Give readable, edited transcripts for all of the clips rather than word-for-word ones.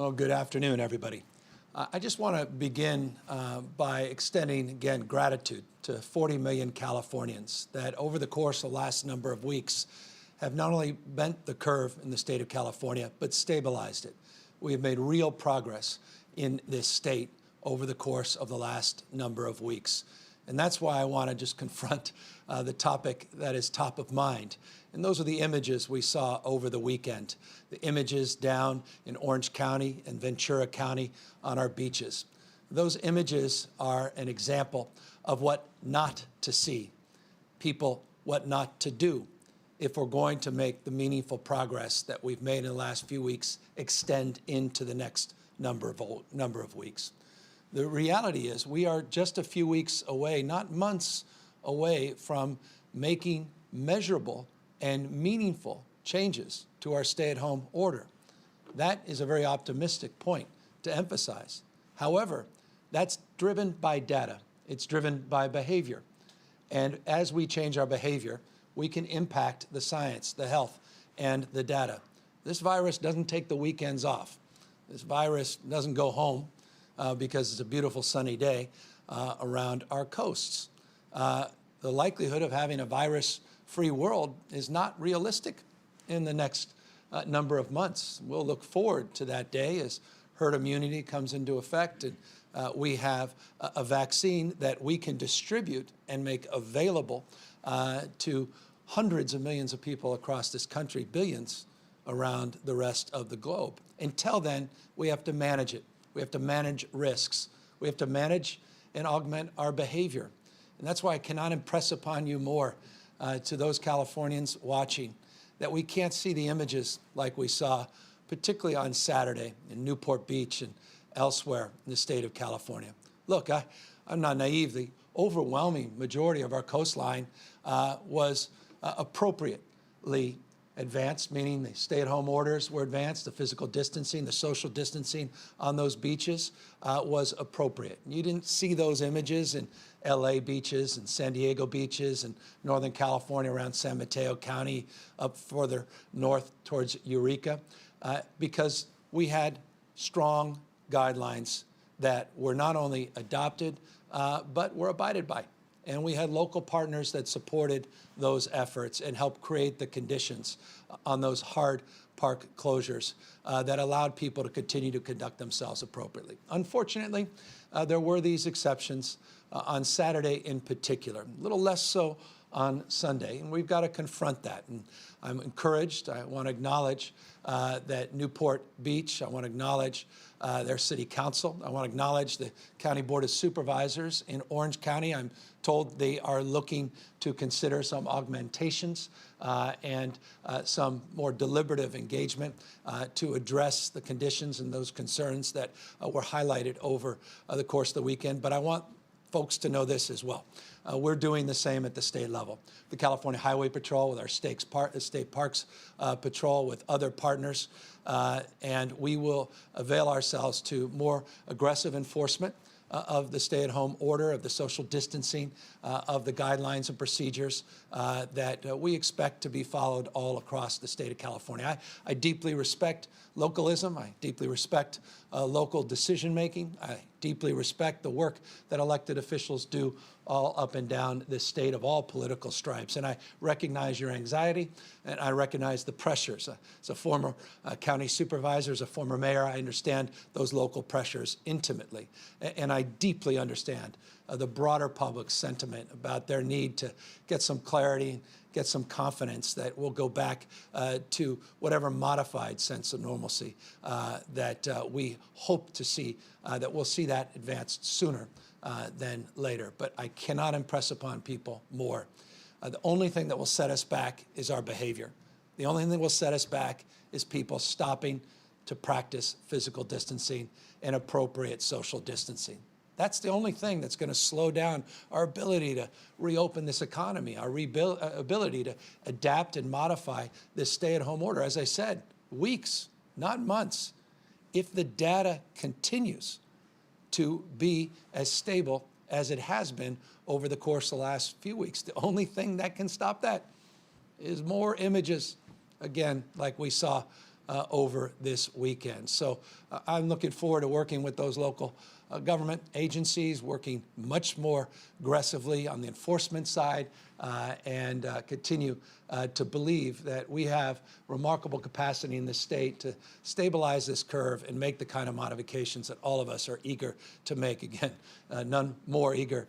Well, good afternoon, everybody. I just want to begin by extending, again, gratitude to 40 million Californians that over the course of the last number of weeks have not only bent the curve in the state of California, but stabilized it. We have made real progress in this state over the course of the last number of weeks. And that's why I want to just confront the topic that is top of mind. And those are the images we saw over the weekend, the images down in Orange County and Ventura County on our beaches. Those images are an example of what not to see, people what not to do if we're going to make the meaningful progress that we've made in the last few weeks extend into the next number of weeks. The reality is we are just a few weeks away, not months away, from making measurable and meaningful changes to our stay-at-home order. That is a very optimistic point to emphasize. However, that's driven by data. It's driven by behavior. And as we change our behavior, we can impact the science, the health, and the data. This virus doesn't take the weekends off. This virus doesn't go home because it's a beautiful sunny day around our coasts. The likelihood of having a virus-free world is not realistic in the next number of months. We'll look forward to that day as herd immunity comes into effect and we have a vaccine that we can distribute and make available to hundreds of millions of people across this country, billions around the rest of the globe. Until then, we have to manage it. We have to manage risks. We have to manage and augment our behavior. And that's why I cannot impress upon you more to those Californians watching that we can't see the images like we saw, particularly on Saturday in Newport Beach and elsewhere in the state of California. Look, I'm not naive. The overwhelming majority of our coastline was appropriately advanced, meaning the stay-at-home orders were advanced, the physical distancing, the social distancing on those beaches was appropriate. You didn't see those images in LA beaches and San Diego beaches and Northern California around San Mateo County, up further north towards Eureka, because we had strong guidelines that were not only adopted, but were abided by. And we had local partners that supported those efforts and helped create the conditions on those hard park closures that allowed people to continue to conduct themselves appropriately. Unfortunately, there were these exceptions on Saturday in particular, a little less so on Sunday, and we've got to confront that. And I'm encouraged. I want to acknowledge that Newport Beach. I want to acknowledge their city council. I want to acknowledge the County Board of Supervisors in Orange County. I'm told they are looking to consider some augmentations and some more deliberative engagement to address the conditions and those concerns that were highlighted over the course of the weekend. But I want folks to know this as well. We're doing the same at the state level. The California Highway Patrol with our State Parks Patrol with other partners, and we will avail ourselves to more aggressive enforcement of the stay-at-home order, of the social distancing, of the guidelines and procedures that we expect to be followed all across the state of California. I deeply respect localism. I deeply respect local decision-making. I deeply respect the work that elected officials do all up and down this state of all political stripes. And I recognize your anxiety, and I recognize the pressures. As a former county supervisor, as a former mayor, I understand those local pressures intimately. And I deeply understand the broader public's sentiment about their need to get some clarity, get some confidence that we'll go back to whatever modified sense of normalcy that we hope to see, that we'll see that advanced sooner than later. But I cannot impress upon people more. The only thing that will set us back is our behavior. The only thing that will set us back is people stopping to practice physical distancing and appropriate social distancing. That's the only thing that's going to slow down our ability to reopen this economy, our ability to adapt and modify this stay-at-home order. As I said, weeks, not months. If the data continues to be as stable as it has been over the course of the last few weeks, the only thing that can stop that is more images, again, like we saw over this weekend. So I'm looking forward to working with those local government agencies, working much more aggressively on the enforcement side, and continue to believe that we have remarkable capacity in the state to stabilize this curve and make the kind of modifications that all of us are eager to make. Again, none more eager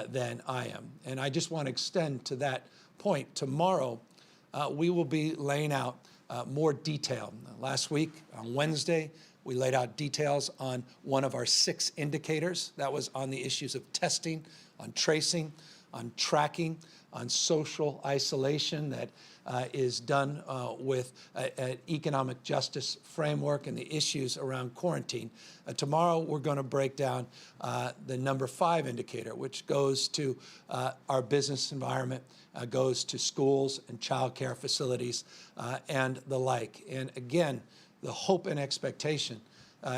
than I am. And I just want to extend to that point. Tomorrow, we will be laying out more detail. Last week, on Wednesday, we laid out details on one of our 6 indicators. That was on the issues of testing, on tracing, on tracking, on social isolation that is done with an economic justice framework and the issues around quarantine. Tomorrow, we're going to break down the number 5 indicator, which goes to our business environment, goes to schools and child care facilities and the like. And again, the hope and expectation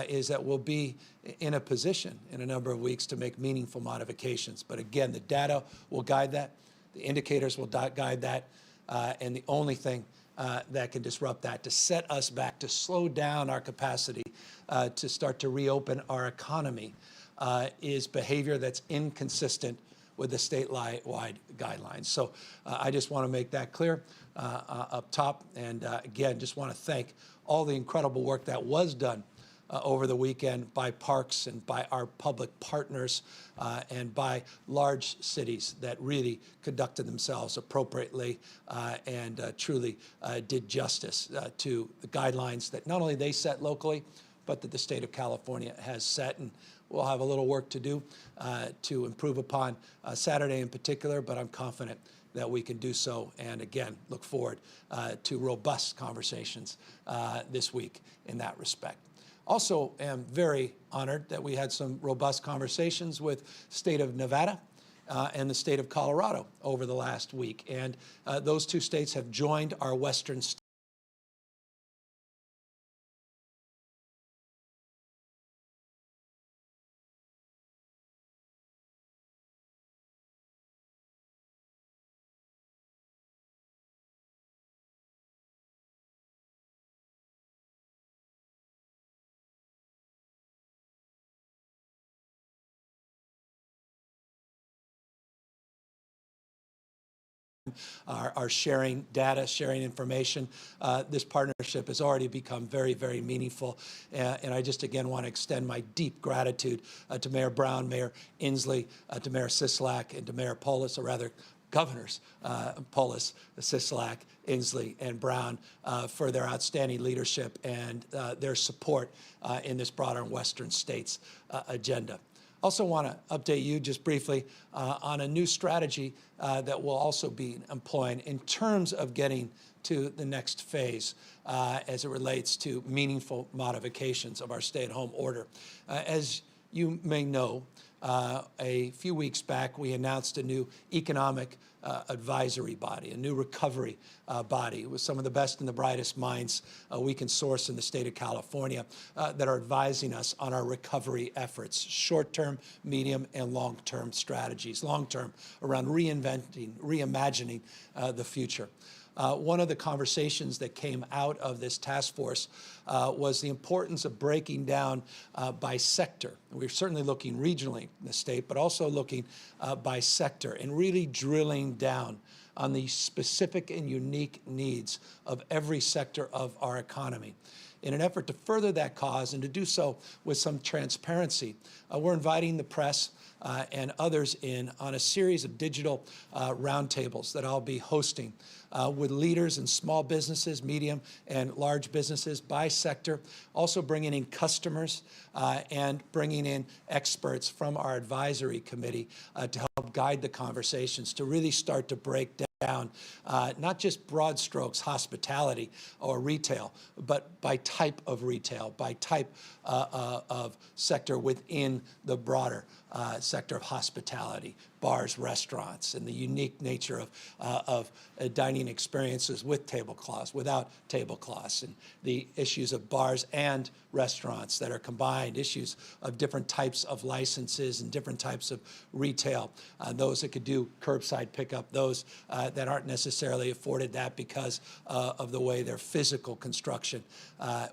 is that we'll be in a position in a number of weeks to make meaningful modifications. But again, the data will guide that, the indicators will guide that, and the only thing that can disrupt that, to set us back, to slow down our capacity to start to reopen our economy, is behavior that's inconsistent with the statewide guidelines. So I just want to make that clear up top. And again, just want to thank all the incredible work that was done over the weekend by parks and by our public partners and by large cities that really conducted themselves appropriately and truly did justice to the guidelines that not only they set locally, but that the state of California has set. And we'll have a little work to do to improve upon Saturday in particular, but I'm confident that we can do so, and again, look forward to robust conversations this week in that respect. Also am very honored that we had some robust conversations with state of Nevada and the state of Colorado over the last week, and those 2 states have joined our Western states are sharing data, sharing information. This partnership has already become very, very meaningful. And I just, again, want to extend my deep gratitude to Mayor Brown, Mayor Inslee, to Mayor Sisolak, and to Mayor Polis, or rather, Governors Polis, Sisolak, Inslee, and Brown for their outstanding leadership and their support in this broader Western states agenda. Also want to update you just briefly on a new strategy that we'll also be employing in terms of getting to the next phase as it relates to meaningful modifications of our stay-at-home order. As you may know, a few weeks back, we announced a new economic advisory body, a new recovery body with some of the best and the brightest minds we can source in the state of California that are advising us on our recovery efforts, short-term, medium, and long-term strategies, long-term around reinventing, reimagining the future. One of the conversations that came out of this task force was the importance of breaking down by sector. We're certainly looking regionally in the state, but also looking by sector and really drilling down on the specific and unique needs of every sector of our economy. In an effort to further that cause and to do so with some transparency, we're inviting the press and others in on a series of digital roundtables that I'll be hosting with leaders in small businesses, medium and large businesses by sector, also bringing in customers and bringing in experts from our advisory committee to help guide the conversations, to really start to break down not just broad strokes, hospitality or retail, but by type of retail, by type of sector within the broader sector of hospitality, bars, restaurants, and the unique nature of dining experiences with tablecloths, without tablecloths, and the issues of bars and restaurants that are combined, issues of different types of licenses and different types of retail, those that could do curbside pickup, those that aren't necessarily afforded that because of the way their physical construction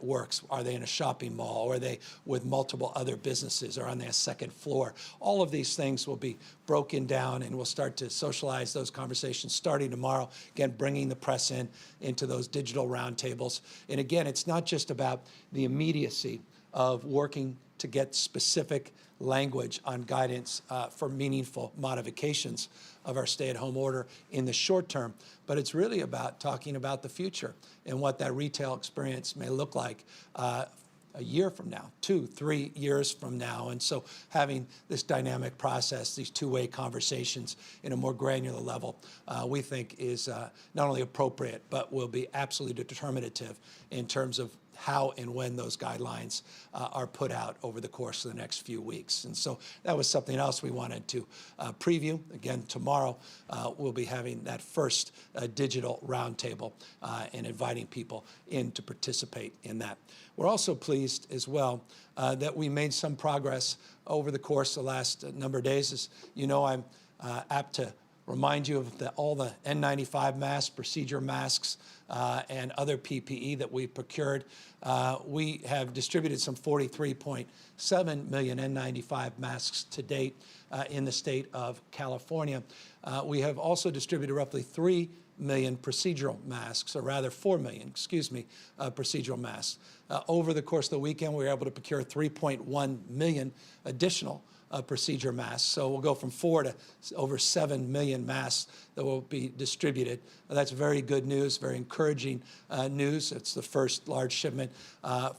works. Are they in a shopping mall, or are they with multiple other businesses, or on their second floor? All of these things will be broken down, and we'll start to socialize those conversations starting tomorrow, again, bringing the press into those digital roundtables. And again, it's not just about the immediacy of working to get specific language on guidance for meaningful modifications of our stay-at-home order in the short term, but it's really about talking about the future and what that retail experience may look like a year from now, 2, 3 years from now. And so having this dynamic process, these two-way conversations in a more granular level, we think is not only appropriate, but will be absolutely determinative in terms of how and when those guidelines are put out over the course of the next few weeks. And so that was something else we wanted to preview. Again, tomorrow we'll be having that first digital roundtable and inviting people in to participate in that. We're also pleased as well that we made some progress over the course of the last number of days. As you know, I'm apt to remind you of all the N95 masks, procedure masks, and other PPE that we procured. We have distributed some 43.7 million N95 masks to date in the state of California. We have also distributed roughly 3 million procedural masks, or rather 4 million, procedural masks. Over the course of the weekend, we were able to procure 3.1 million additional procedure masks. So we'll go from 4 to over 7 million masks that will be distributed. That's very good news, very encouraging news. It's the first large shipment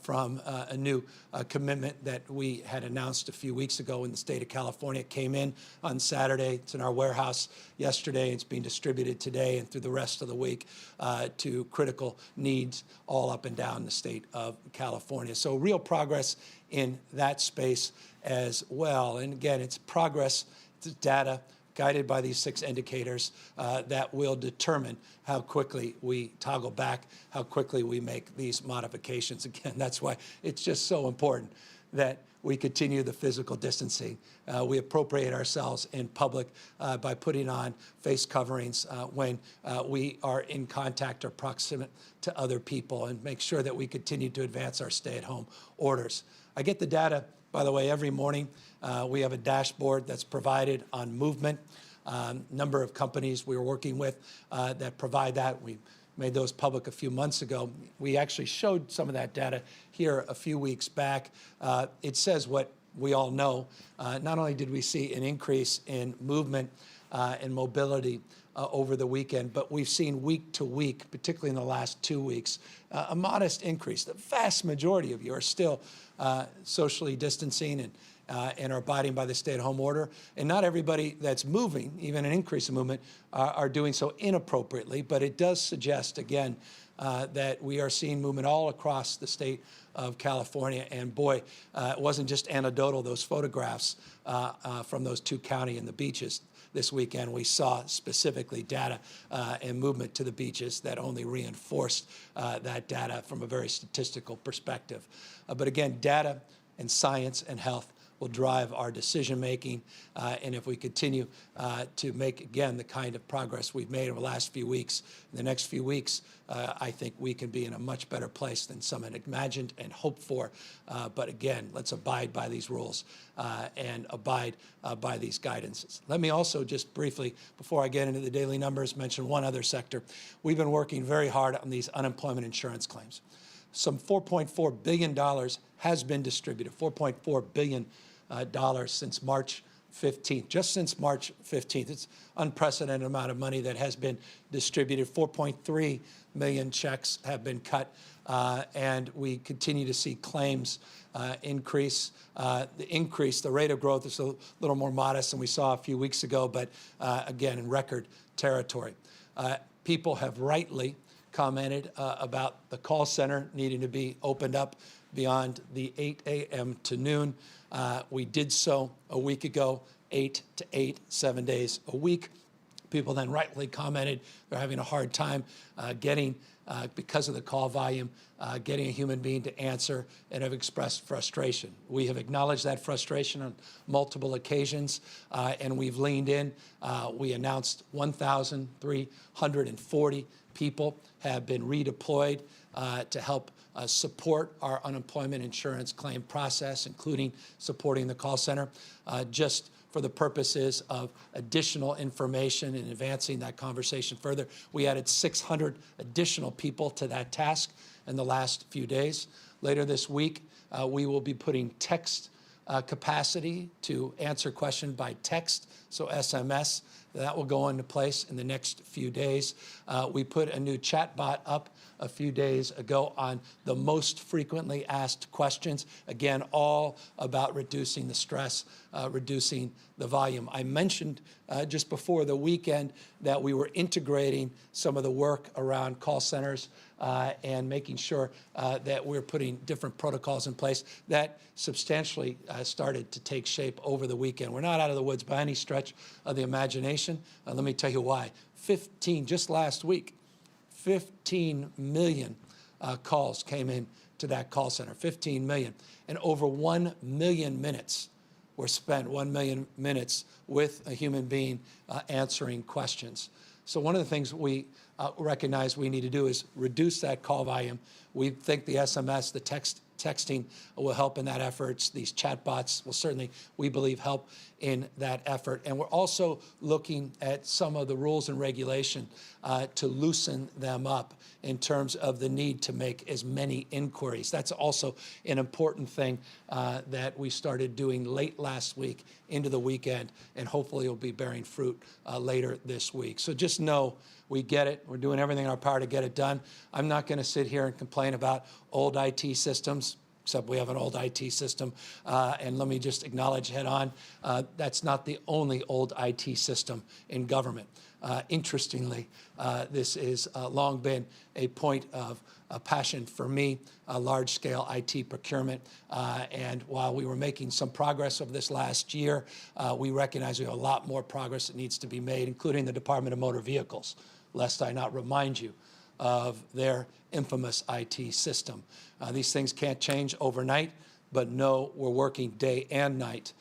from a new commitment that we had announced a few weeks ago in the state of California. It came in on Saturday. It's in our warehouse yesterday. It's being distributed today and through the rest of the week to critical needs all up and down the state of California. So real progress in that space as well. And again, it's progress, it's data guided by these 6 indicators that will determine how quickly we toggle back, how quickly we make these modifications. Again, that's why it's just so important that we continue the physical distancing. We appropriate ourselves in public by putting on face coverings when we are in contact or proximate to other people, and make sure that we continue to advance our stay-at-home orders. I get the data, by the way, every morning. We have a dashboard that's provided on movement. Number of companies we were working with that provide that. We made those public a few months ago. We actually showed some of that data here a few weeks back. It says what we all know. Not only did we see an increase in movement and mobility over the weekend, but we've seen week to week, particularly in the last 2 weeks, a modest increase. The vast majority of you are still socially distancing and are abiding by the stay-at-home order. And not everybody that's moving, even an increase in movement, are doing so inappropriately. But it does suggest, again, that we are seeing movement all across the state of California. And boy, it wasn't just anecdotal, those photographs from those 2 counties and the beaches this weekend. We saw specifically data and movement to the beaches that only reinforced that data from a very statistical perspective. But again, data and science and health will drive our decision-making. And if we continue to make, again, the kind of progress we've made over the last few weeks, in the next few weeks, I think we can be in a much better place than some had imagined and hoped for. But again, let's abide by these rules and abide by these guidances. Let me also just briefly, before I get into the daily numbers, mention one other sector. We've been working very hard on these unemployment insurance claims. Some $4.4 billion has been distributed, $4.4 billion since March 15th, just since March 15th. It's unprecedented amount of money that has been distributed. 4.3 million checks have been cut, and we continue to see claims increase. The rate of growth is a little more modest than we saw a few weeks ago, but again, in record territory. People have rightly commented about the call center needing to be opened up beyond the 8 a.m. to noon. We did so a week ago. 7 days a week. People then rightly commented they're having a hard time because of the call volume, getting a human being to answer, and have expressed frustration. We have acknowledged that frustration on multiple occasions, and we've leaned in. We announced 1,340 people have been redeployed to help support our unemployment insurance claim process, including supporting the call center. Just for the purposes of additional information and advancing that conversation further, we added 600 additional people to that task in the last few days. Later this week, we will be putting text capacity to answer questions by text, so SMS. That will go into place in the next few days. We put a new chatbot up a few days ago on the most frequently asked questions. Again, all about reducing the stress, reducing the volume. I mentioned just before the weekend that we were integrating some of the work around call centers and making sure that we're putting different protocols in place. That substantially started to take shape over the weekend. We're not out of the woods by any stretch of the imagination. Let me tell you why. Just last week, 15 million calls came in to that call center, 15 million. And over 1 million minutes were spent, 1 million minutes with a human being answering questions. So one of the things we recognize we need to do is reduce that call volume. We think the SMS, the texting will help in that effort. These chatbots will certainly, we believe, help in that effort. And we're also looking at some of the rules and regulation to loosen them up in terms of the need to make as many inquiries. That's also an important thing that we started doing late last week into the weekend, and hopefully will be bearing fruit later this week. So just know we get it. We're doing everything in our power to get it done. I'm not going to sit here and complain about old IT systems, except we have an old IT system. And let me just acknowledge head on, that's not the only old IT system in government. Interestingly, this has long been a point of passion for me, large-scale IT procurement. And while we were making some progress over this last year, we recognize we have a lot more progress that needs to be made, including the Department of Motor Vehicles, lest I not remind you of their infamous IT system. These things can't change overnight, but no, we're working day and night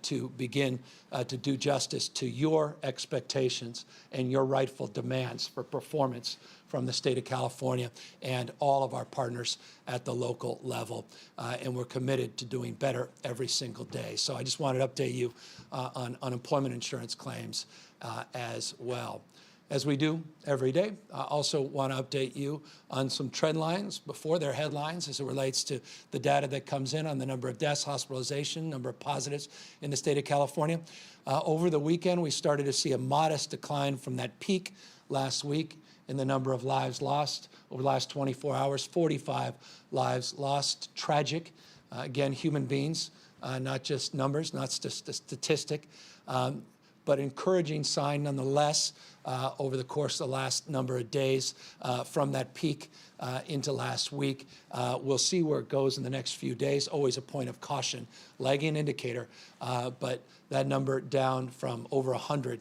to begin to do justice to your expectations and your rightful demands for performance from the state of California and all of our partners at the local level. And we're committed to doing better every single day. So I just wanted to update you on unemployment insurance claims as well. As we do every day, I also want to update you on some trend lines before their headlines as it relates to the data that comes in on the number of deaths, hospitalization, number of positives in the state of California. Over the weekend, we started to see a modest decline from that peak last week in the number of lives lost. Over the last 24 hours, 45 lives lost. Tragic. Again, human beings, not just numbers, not statistic, but encouraging sign nonetheless over the course of the last number of days from that peak into last week. We'll see where it goes in the next few days. Always a point of caution, lagging indicator, but that number down from over 100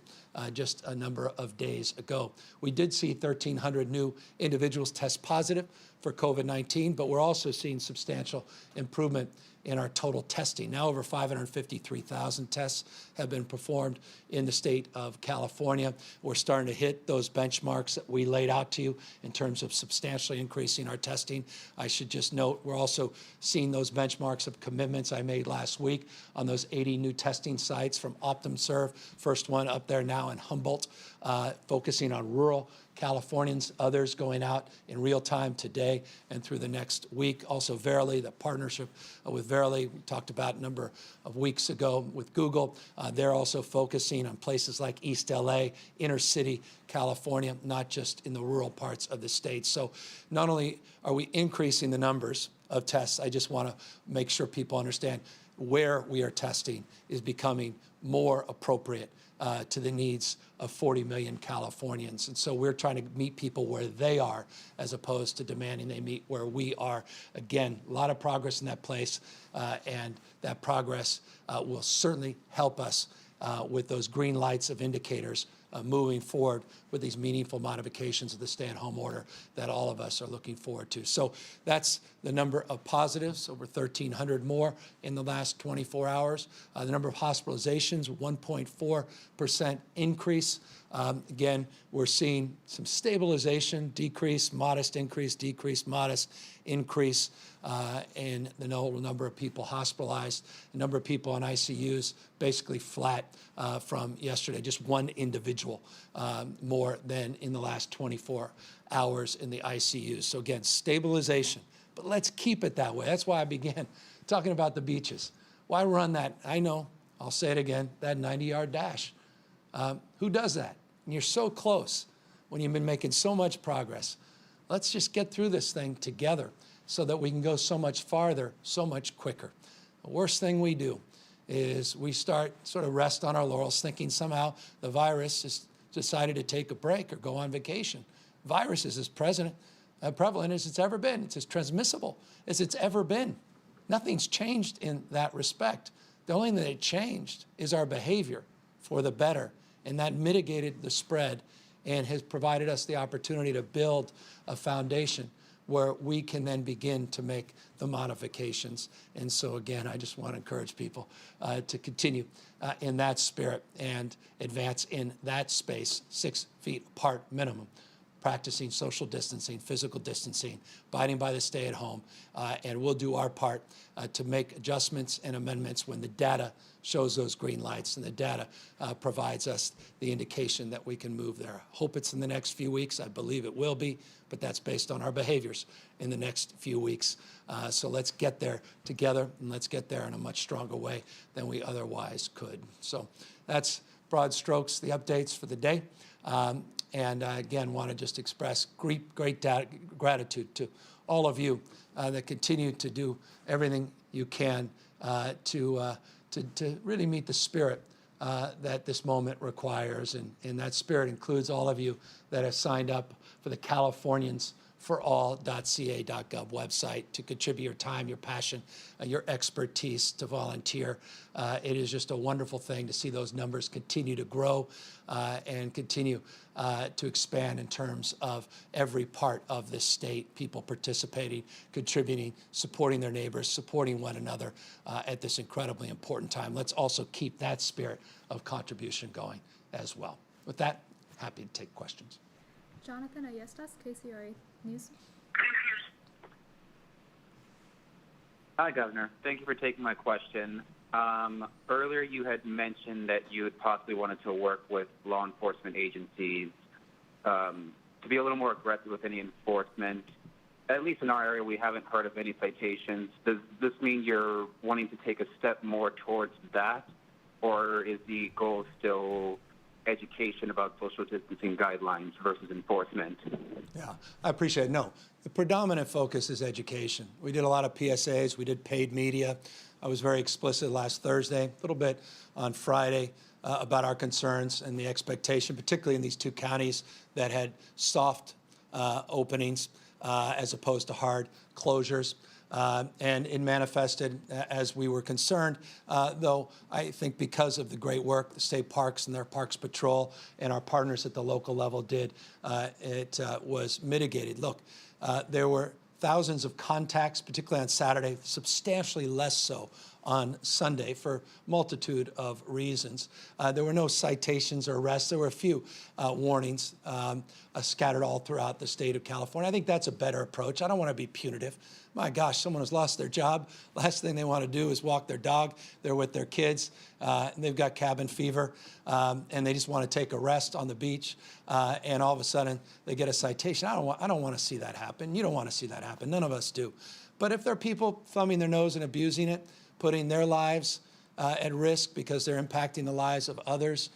just a number of days ago. We did see 1,300 new individuals test positive for COVID-19, but we're also seeing substantial improvement in our total testing. Now over 553,000 tests have been performed in the state of California. We're starting to hit those benchmarks that we laid out to you in terms of substantially increasing our testing. I should just note we're also seeing those benchmarks of commitments I made last week on those 80 new testing sites from OptumServe, first one up there now in Humboldt, focusing on rural Californians, others going out in real time today and through the next week. Also Verily, the partnership with Verily, we talked about a number of weeks ago with Google. They're also focusing on places like East LA, inner city California, not just in the rural parts of the state. So not only are we increasing the numbers of tests, I just want to make sure people understand where we are testing is becoming more appropriate to the needs of 40 million Californians. And so we're trying to meet people where they are as opposed to demanding they meet where we are. Again, a lot of progress in that place, and that progress will certainly help us with those green lights of indicators moving forward with these meaningful modifications of the stay-at-home order that all of us are looking forward to. So that's the number of positives, over 1,300 more in the last 24 hours. The number of hospitalizations, 1.4% increase. Again, we're seeing some stabilization, decrease, modest increase, decrease, modest increase in the number of people hospitalized. The number of people in ICUs basically flat from yesterday, just one individual more than in the last 24 hours in the ICUs. So again, stabilization, but let's keep it that way. That's why I began talking about the beaches. Why run that? I know, I'll say it again, that 90-yard dash. Who does that? And you're so close when you've been making so much progress. Let's just get through this thing together so that we can go so much farther, so much quicker. The worst thing we do is we start sort of rest on our laurels thinking somehow the virus has decided to take a break or go on vacation. Virus is as prevalent as it's ever been. It's as transmissible as it's ever been. Nothing's changed in that respect. The only thing that changed is our behavior for the better, and that mitigated the spread and has provided us the opportunity to build a foundation where we can then begin to make the modifications. And so again, I just want to encourage people to continue in that spirit and advance in that space, 6 feet apart minimum, practicing social distancing, physical distancing, abiding by the stay at home, and we'll do our part to make adjustments and amendments when the data shows those green lights and the data provides us the indication that we can move there. Hope it's in the next few weeks. I believe it will be, but that's based on our behaviors in the next few weeks. So let's get there together, and let's get there in a much stronger way than we otherwise could. So that's broad strokes, the updates for the day. And again, want to just express great gratitude to all of you that continue to do everything you can to really meet the spirit that this moment requires. And that spirit includes all of you that have signed up for the CaliforniansForAll.ca.gov website to contribute your time, your passion, your expertise to volunteer. It is just a wonderful thing to see those numbers continue to grow and continue to expand in terms of every part of this state, people participating, contributing, supporting their neighbors, supporting one another at this incredibly important time. Let's also keep that spirit of contribution going as well. With that, happy to take questions. Jonathan Ayestas, KCRA News. Hi, Governor. Thank you for taking my question. Earlier, you had mentioned that you had possibly wanted to work with law enforcement agencies to be a little more aggressive with any enforcement. At least in our area, we haven't heard of any citations. Does this mean you're wanting to take a step more towards that, or is the goal still education about social distancing guidelines versus enforcement? Yeah, I appreciate it. No, the predominant focus is education. We did a lot of PSAs. We did paid media. I was very explicit last Thursday, a little bit on Friday, about our concerns and the expectation, particularly in these two counties that had soft openings as opposed to hard closures. And it manifested as we were concerned, though I think because of the great work the state parks and their Parks Patrol and our partners at the local level did, it was mitigated. Look, there were thousands of contacts, particularly on Saturday, substantially less so on Sunday for a multitude of reasons. There were no citations or arrests. There were a few warnings scattered all throughout the state of California. I think that's a better approach. I don't want to be punitive. My gosh, someone has lost their job. Last thing they want to do is walk their dog. They're with their kids, and they've got cabin fever, and they just want to take a rest on the beach, and all of a sudden they get a citation. I don't want to see that happen. You don't want to see that happen. None of us do. But if there are people thumbing their nose and abusing it, putting their lives at risk because they're impacting the lives of others,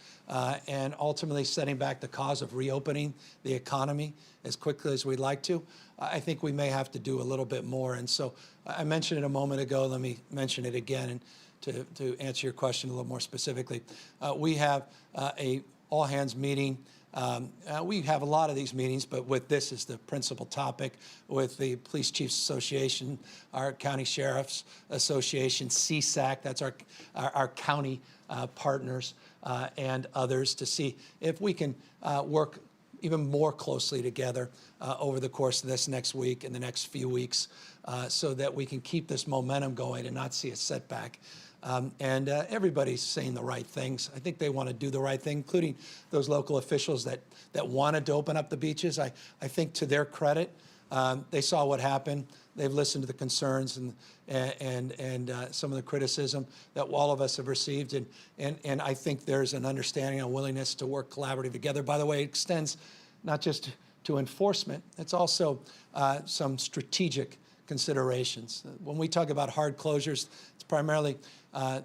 and ultimately setting back the cause of reopening the economy as quickly as we'd like to, I think we may have to do a little bit more. And so I mentioned it a moment ago. Let me mention it again, and to answer your question a little more specifically. We have a all-hands meeting. We have a lot of these meetings, but with this as the principal topic, with the Police Chiefs Association, our County Sheriffs Association, CSAC, that's our county partners, and others to see if we can work even more closely together over the course of this next week and the next few weeks so that we can keep this momentum going and not see a setback. Everybody's saying the right things. I think they want to do the right thing, including those local officials that wanted to open up the beaches. I think to their credit, they saw what happened. They've listened to the concerns and some of the criticism that all of us have received. And I think there's an understanding and willingness to work collaboratively together. By the way, it extends not just to enforcement, it's also some strategic considerations. When we talk about hard closures, it's primarily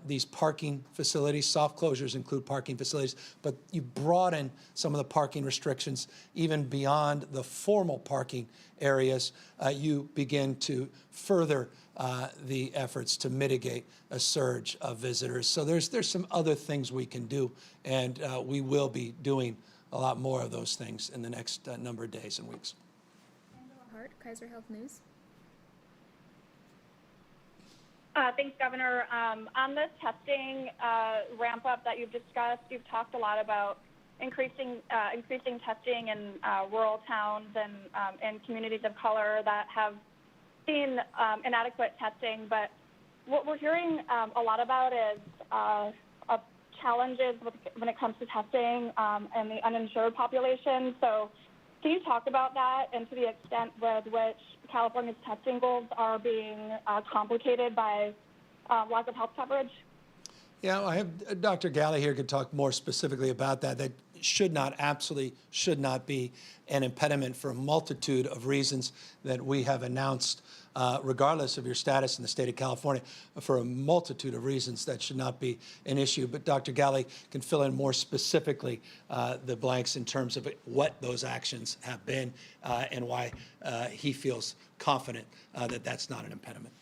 these parking facilities. Soft closures include parking facilities, but you broaden some of the parking restrictions even beyond the formal parking areas. You begin to further the efforts to mitigate a surge of visitors. So there's some other things we can do, and we will be doing a lot more of those things in the next number of days and weeks. Angela Hart, Kaiser Health News. Thanks, Governor. On this testing ramp up that you've discussed, you've talked a lot about increasing testing in rural towns and communities of color that have seen inadequate testing. But what we're hearing a lot about is challenges when it comes to testing and the uninsured population. So can you talk about that and to the extent with which California's testing goals are being complicated by lack of health coverage? Yeah, I have Dr. Galley here could talk more specifically about that. That absolutely should not be an impediment for a multitude of reasons that we have announced, regardless of your status in the state of California, for a multitude of reasons that should not be an issue. But Dr. Galley can fill in more specifically the blanks in terms of what those actions have been and why he feels confident that that's not an impediment.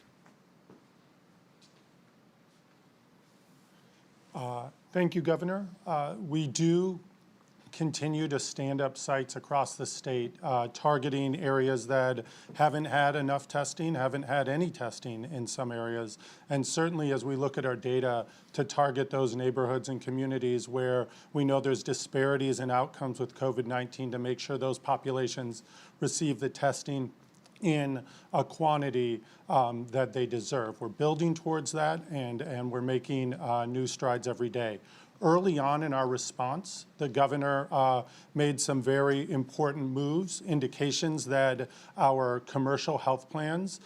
Thank you, Governor. We do continue to stand up sites across the state targeting areas that haven't had enough testing, haven't had any testing in some areas, and certainly as we look at our data to target those neighborhoods and communities where we know there's disparities in outcomes with COVID-19 to make sure those populations receive the testing in a quantity that they deserve. We're building towards that, and we're making new strides every day. Early on in our response, the governor made some very important moves, indications that our commercial health plans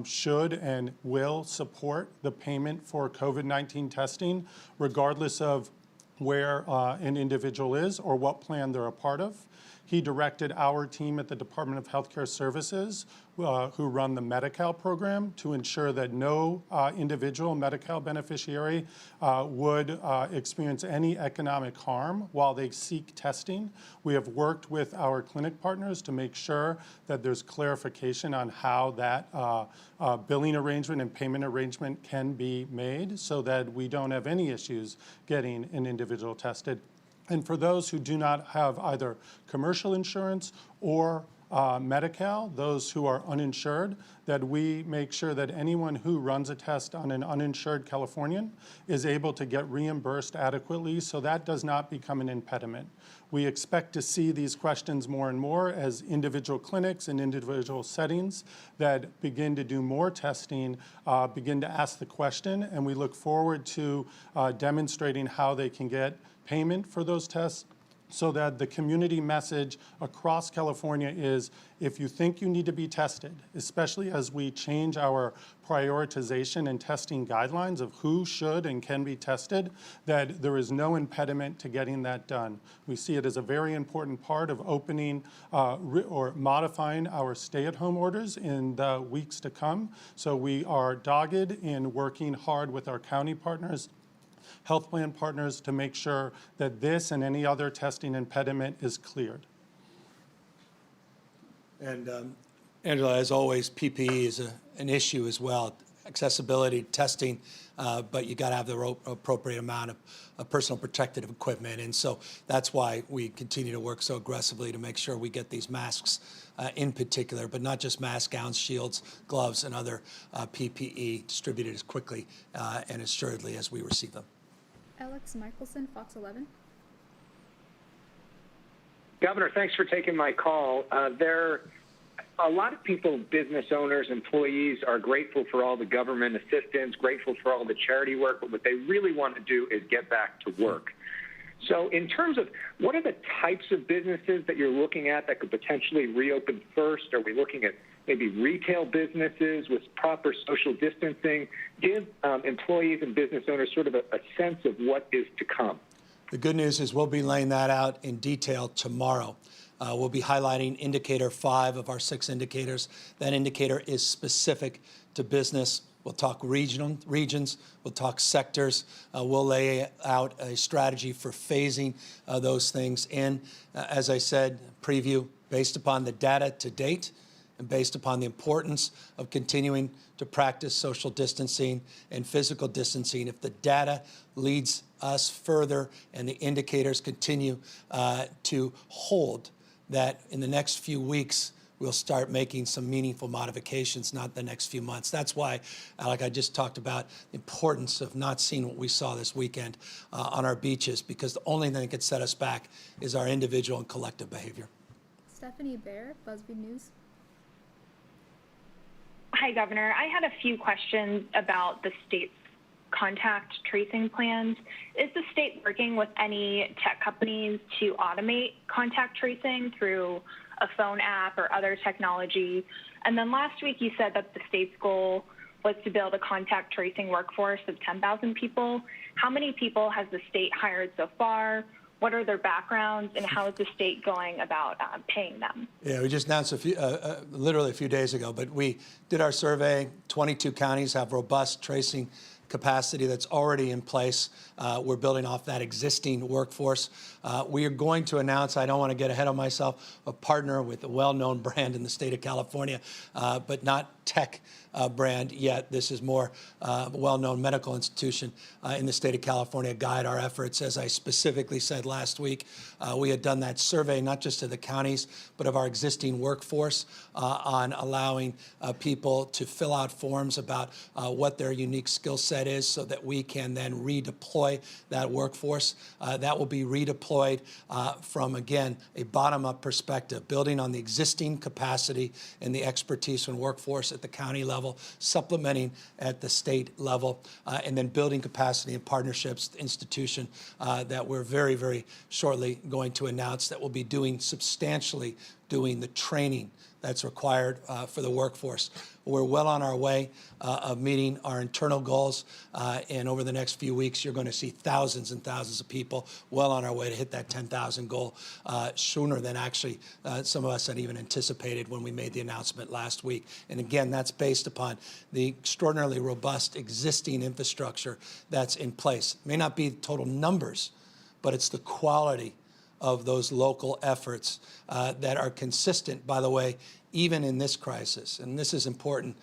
should and will support the payment for COVID-19 testing, regardless of where an individual is or what plan they're a part of. He directed our team at the Department of Healthcare Services, who run the Medi-Cal program, to ensure that no individual Medi-Cal beneficiary would experience any economic harm while they seek testing. We have worked with our clinic partners to make sure that there's clarification on how that billing arrangement and payment arrangement can be made so that we don't have any issues getting an individual tested. And for those who do not have either commercial insurance or Medi-Cal, those who are uninsured, that we make sure that anyone who runs a test on an uninsured Californian is able to get reimbursed adequately, so that does not become an impediment. We expect to see these questions more and more as individual clinics and individual settings that begin to do more testing begin to ask the question, and we look forward to demonstrating how they can get payment for those tests, so that the community message across California is, if you think you need to be tested, especially as we change our prioritization and testing guidelines of who should and can be tested, that there is no impediment to getting that done. We see it as a very important part of opening or modifying our stay-at-home orders in the weeks to come. So we are dogged in working hard with our county partners, health plan partners, to make sure that this and any other testing impediment is cleared. And Angela, as always, PPE is an issue as well. Accessibility, testing, but you got to have the appropriate amount of personal protective equipment. And so that's why we continue to work so aggressively to make sure we get these masks in particular, but not just masks, gowns, shields, gloves, and other PPE distributed as quickly and assuredly as we receive them. Alex Michelson, Fox 11. Governor, thanks for taking my call. A lot of people, business owners, employees, are grateful for all the government assistance, grateful for all the charity work, but what they really want to do is get back to work. So in terms of what are the types of businesses that you're looking at that could potentially reopen first? Are we looking at maybe retail businesses with proper social distancing? Give employees and business owners sort of a sense of what is to come. The good news is we'll be laying that out in detail tomorrow. We'll be highlighting indicator 5 of our 6 indicators. That indicator is specific to business. We'll talk regions, we'll talk sectors. We'll lay out a strategy for phasing those things in. As I said, preview based upon the data to date and based upon the importance of continuing to practice social distancing and physical distancing. If the data leads us further and the indicators continue to hold, that in the next few weeks, we'll start making some meaningful modifications, not the next few months. That's why, like I just talked about, the importance of not seeing what we saw this weekend on our beaches, because the only thing that could set us back is our individual and collective behavior. Stephanie Baer, BuzzFeed News. Hi, Governor. I had a few questions about the state's contact tracing plans. Is the state working with any tech companies to automate contact tracing through a phone app or other technology? And then last week you said that the state's goal was to build a contact tracing workforce of 10,000 people. How many people has the state hired so far? What are their backgrounds, and how is the state going about paying them? Yeah, we just announced literally a few days ago, but we did our survey. 22 counties have robust tracing capacity that's already in place. We're building off that existing workforce. We are going to announce, I don't want to get ahead of myself, a partner with a well-known brand in the state of California, but not tech brand yet. This is more a well-known medical institution in the state of California guide our efforts. As I specifically said last week, we had done that survey not just of the counties, but of our existing workforce on allowing people to fill out forms about what their unique skill set is so that we can then redeploy that workforce. That will be redeployed from, again, a bottom-up perspective, building on the existing capacity and the expertise and workforce at the county level, supplementing at the state level, and then building capacity and partnerships, the institution that we're very, very shortly going to announce that will be doing substantially doing the training that's required for the workforce. We're well on our way of meeting our internal goals, and over the next few weeks, you're going to see thousands and thousands of people well on our way to hit that 10,000 goal sooner than actually some of us had even anticipated when we made the announcement last week. And again, that's based upon the extraordinarily robust existing infrastructure that's in place. It may not be total numbers, but it's the quality of those local efforts that are consistent, by the way, even in this crisis. And this is important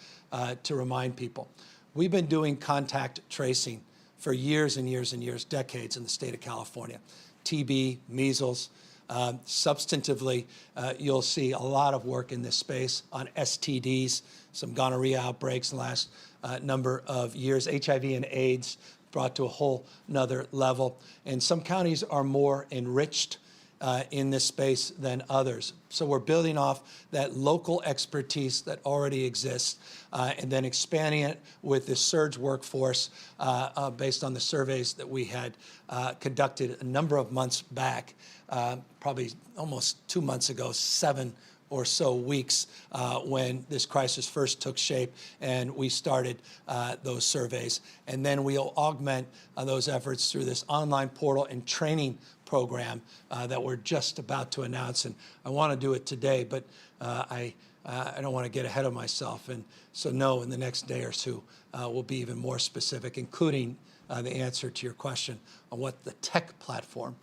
to remind people. We've been doing contact tracing for years and years and years, decades in the state of California. TB, measles. Substantively, you'll see a lot of work in this space on STDs, some gonorrhea outbreaks in the last number of years, HIV and AIDS brought to a whole nother level. And some counties are more enriched in this space than others. So we're building off that local expertise that already exists and then expanding it with this surge workforce based on the surveys that we had conducted a number of months back, probably almost 2 months ago, 7 or so weeks when this crisis first took shape and we started those surveys. And then we'll augment those efforts through this online portal and training program that we're just about to announce. And I want to do it today, but I don't want to get ahead of myself. And so no, in the next day or two, we'll be even more specific, including the answer to your question on what the tech platform.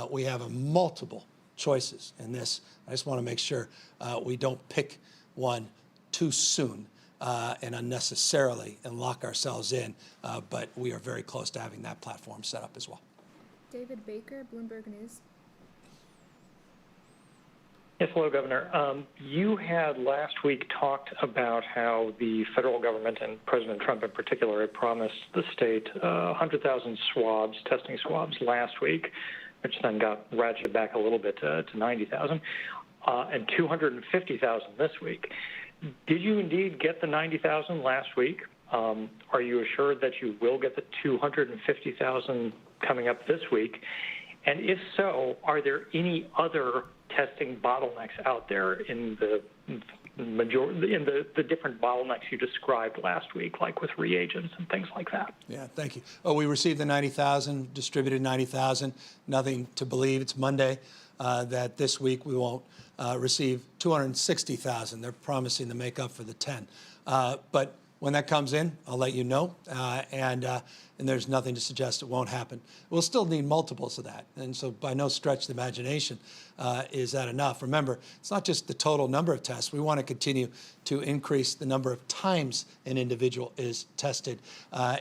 We have a multiple choices in this. I just want to make sure we don't pick one too soon and unnecessarily and lock ourselves in, but we are very close to having that platform set up as well. David Baker, Bloomberg News. Yes, hello, Governor. You had last week talked about how the federal government and President Trump in particular had promised the state 100,000 swabs, testing swabs last week, which then got ratcheted back a little bit to 90,000, and 250,000 this week. Did you indeed get the 90,000 last week? Are you assured that you will get the 250,000 coming up this week? And if so, are there any other testing bottlenecks out there in the different bottlenecks you described last week, like with reagents and things like that? Yeah, thank you. Oh, we received the 90,000, distributed 90,000. Nothing to believe. It's Monday. That this week we won't receive 260,000. They're promising to make up for the 10. But when that comes in, I'll let you know, and there's nothing to suggest it won't happen. We'll still need multiples of that, and so by no stretch of the imagination is that enough. Remember, it's not just the total number of tests. We want to continue to increase the number of times an individual is tested,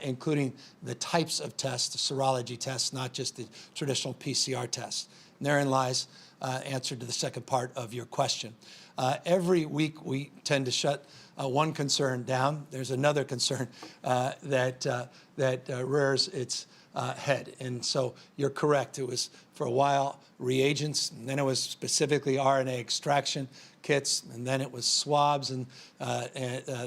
including the types of tests, the serology tests, not just the traditional PCR tests. And therein lies answer to the second part of your question. Every week we tend to shut one concern down. There's another concern that rears its head. And so you're correct. It was for a while reagents, and then it was specifically RNA extraction kits, and then it was swabs and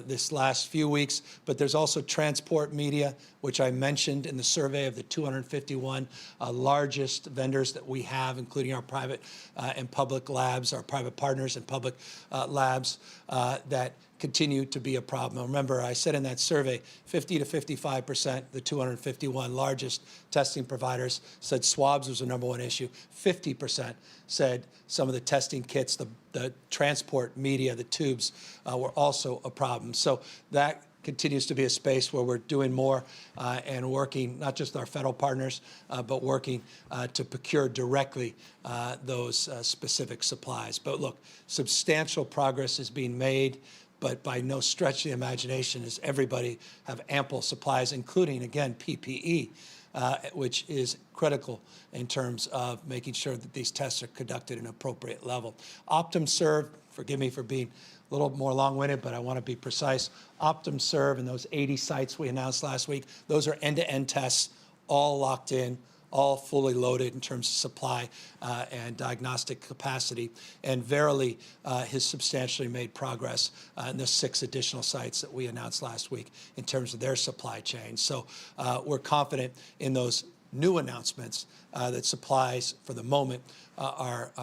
this last few weeks. But there's also transport media, which I mentioned in the survey of the 251 largest vendors that we have, including our private and public labs, our private partners and public labs that continue to be a problem. Remember, I said in that survey, 50 to 55%, the 251 largest testing providers said swabs was the number one issue. 50% said some of the testing kits, the transport media, the tubes were also a problem. So that continues to be a space where we're doing more and working, not just our federal partners, but working to procure directly those specific supplies. But look, substantial progress is being made, but by no stretch of the imagination does everybody have ample supplies, including, again, PPE, which is critical in terms of making sure that these tests are conducted at an appropriate level. OptumServe, forgive me for being a little more long-winded, but I want to be precise. OptumServe and those 80 sites we announced last week, those are end-to-end tests, all locked in, all fully loaded in terms of supply and diagnostic capacity. And Verily has substantially made progress in the 6 additional sites that we announced last week in terms of their supply chain. So we're confident in those new announcements that supplies for the moment are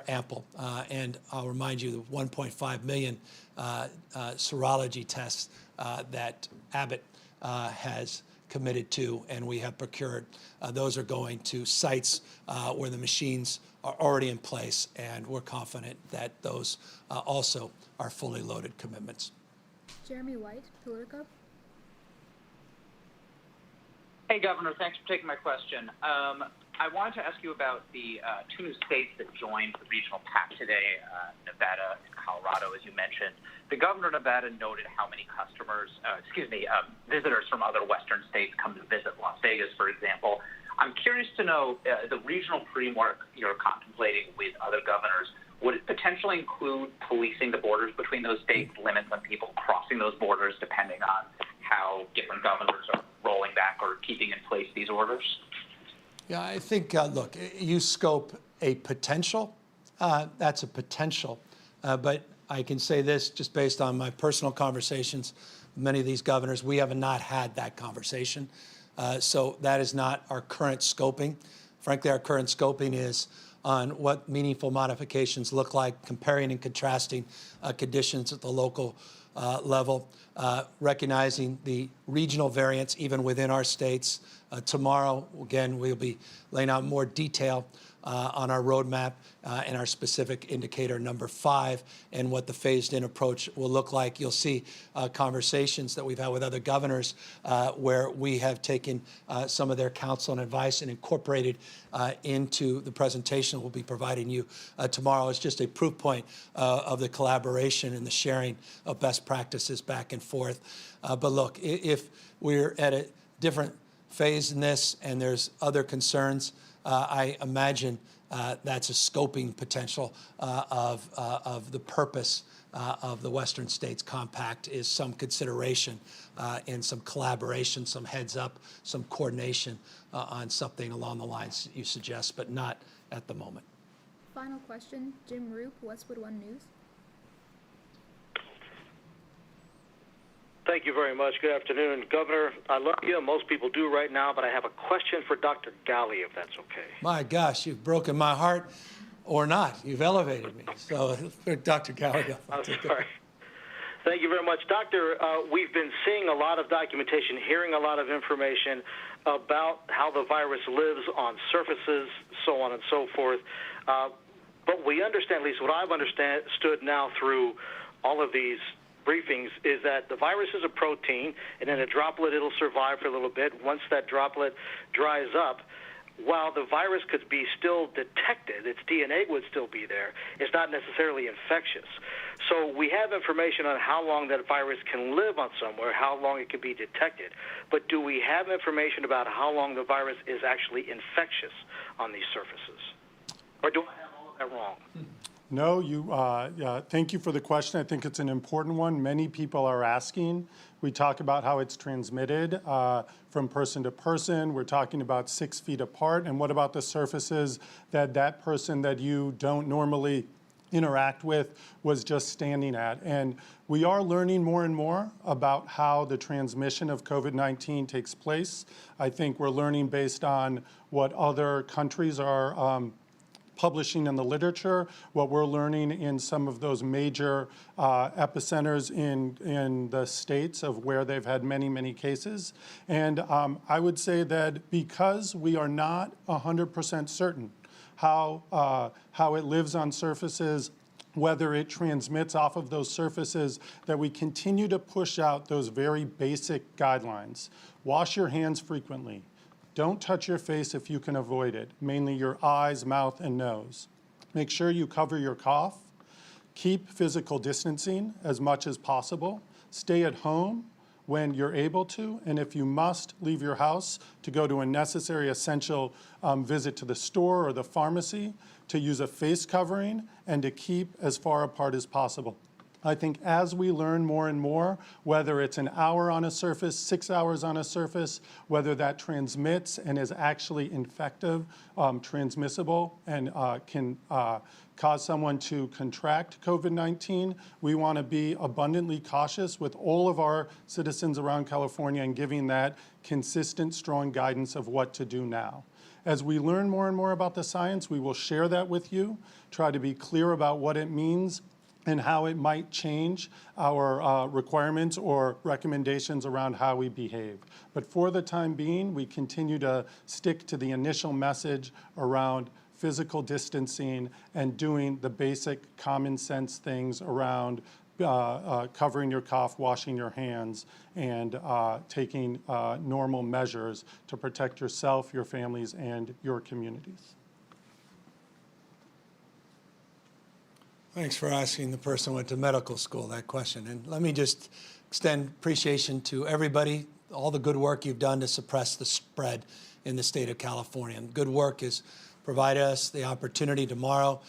ample. And I'll remind you the 1.5 million serology tests that Abbott has committed to, and we have procured. Those are going to sites where the machines are already in place, and we're confident that those also are fully loaded commitments. Jeremy White, Politico. Hey, Governor, thanks for taking my question. I wanted to ask you about the 2 new states that joined the regional pact today, Nevada and Colorado, as you mentioned. The governor of Nevada noted how many visitors from other Western states come to visit Las Vegas, for example. I'm curious to know the regional framework you're contemplating with other governors. Would it potentially include policing the borders between those states, limits on people crossing those borders, depending on how different governors are rolling back or keeping in place these orders? Yeah, I think, look, you scope a potential. That's a potential. But I can say this just based on my personal conversations with many of these governors, we have not had that conversation. So that is not our current scoping. Frankly, our current scoping is on what meaningful modifications look like, comparing and contrasting conditions at the local level, recognizing the regional variance even within our states. Tomorrow, again, we'll be laying out more detail on our roadmap and our specific indicator number 5 and what the phased-in approach will look like. You'll see conversations that we've had with other governors where we have taken some of their counsel and advice and incorporated into the presentation we'll be providing you tomorrow. It's just a proof point of the collaboration and the sharing of best practices back and forth. But look, if we're at a different phase in this and there's other concerns, I imagine that's a scoping potential of the purpose of the Western States Compact is some consideration and some collaboration, some heads up, some coordination on something along the lines you suggest, but not at the moment. Final question, Jim Roop, Westwood One News. Thank you very much. Good afternoon. Governor, I love you. Most people do right now, but I have a question for Dr. Galley, if that's okay. My gosh, you've broken my heart or not. You've elevated me. So, Dr. Gallagher. I'm sorry. Thank you very much. Doctor, we've been seeing a lot of documentation, hearing a lot of information about how the virus lives on surfaces, so on and so forth. But we understand, at least what I've understood now through all of these briefings, is that the virus is a protein, and in a droplet it'll survive for a little bit. Once that droplet dries up, while the virus could be still detected, its DNA would still be there, it's not necessarily infectious. So we have information on how long that virus can live on somewhere, how long it can be detected. But do we have information about how long the virus is actually infectious on these surfaces? Or do I have all of that wrong? No, thank you for the question. I think it's an important one. Many people are asking. We talk about how it's transmitted from person to person. We're talking about 6 feet apart. And what about the surfaces that person that you don't normally interact with was just standing at? And we are learning more and more about how the transmission of COVID-19 takes place. I think we're learning based on what other countries are publishing in the literature, what we're learning in some of those major epicenters in the states of where they've had many, many cases. And I would say that because we are not 100% certain how it lives on surfaces, whether it transmits off of those surfaces, that we continue to push out those very basic guidelines. Wash your hands frequently. Don't touch your face if you can avoid it, mainly your eyes, mouth, and nose. Make sure you cover your cough. Keep physical distancing as much as possible. Stay at home when you're able to, and if you must leave your house to go to a necessary essential visit to the store or the pharmacy, to use a face covering and to keep as far apart as possible. I think as we learn more and more, whether it's an hour on a surface, 6 hours on a surface, whether that transmits and is actually infective, transmissible, and can cause someone to contract COVID-19, we want to be abundantly cautious with all of our citizens around California and giving that consistent, strong guidance of what to do now. As we learn more and more about the science, we will share that with you, try to be clear about what it means and how it might change our requirements or recommendations around how we behave. But for the time being, we continue to stick to the initial message around physical distancing and doing the basic common sense things around covering your cough, washing your hands, and taking normal measures to protect yourself, your families, and your communities. Thanks for asking the person who went to medical school that question. And let me just extend appreciation to everybody, all the good work you've done to suppress the spread in the state of California. And good work has provided us the opportunity tomorrow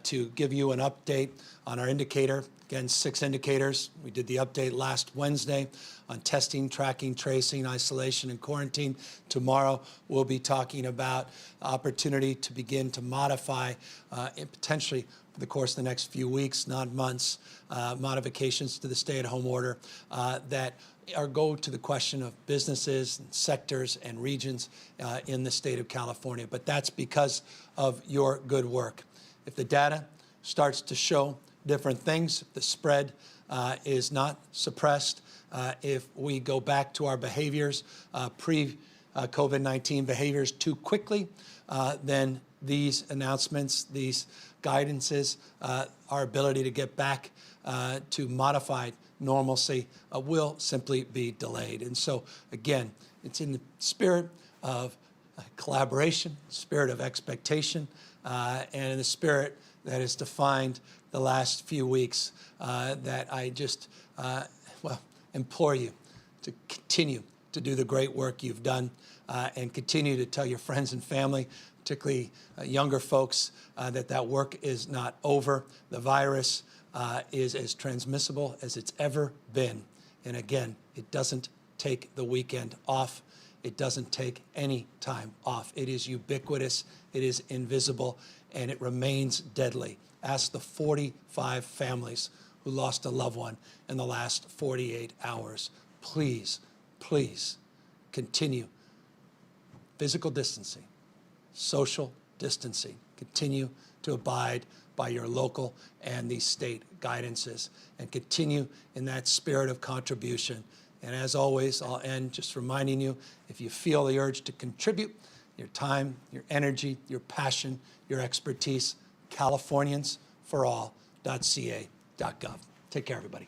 to give you an update on our indicator. Again, 6 indicators. We did the update last Wednesday on testing, tracking, tracing, isolation, and quarantine. Tomorrow, we'll be talking about the opportunity to begin to modify and potentially the course of the next few weeks, not months, modifications to the stay-at-home order that go to the question of businesses, and sectors, and regions in the state of California. But that's because of your good work. If the data starts to show different things, if the spread is not suppressed, if we go back to our behaviors, pre-COVID-19 behaviors too quickly, then these announcements, these guidances, our ability to get back to modified normalcy will simply be delayed. And so, again, it's in the spirit of collaboration, spirit of expectation, and in the spirit that has defined the last few weeks that I just, implore you to continue to do the great work you've done and continue to tell your friends and family particularly younger folks, that work is not over. The virus is as transmissible as it's ever been. And again, it doesn't take the weekend off. It doesn't take any time off. It is ubiquitous, it is invisible, and it remains deadly. Ask the 45 families who lost a loved one in the last 48 hours. Please, please continue physical distancing, social distancing. Continue to abide by your local and the state guidances, and continue in that spirit of contribution. And as always, I'll end just reminding you, if you feel the urge to contribute your time, your energy, your passion, your expertise, CaliforniansForAll.ca.gov. Take care, everybody.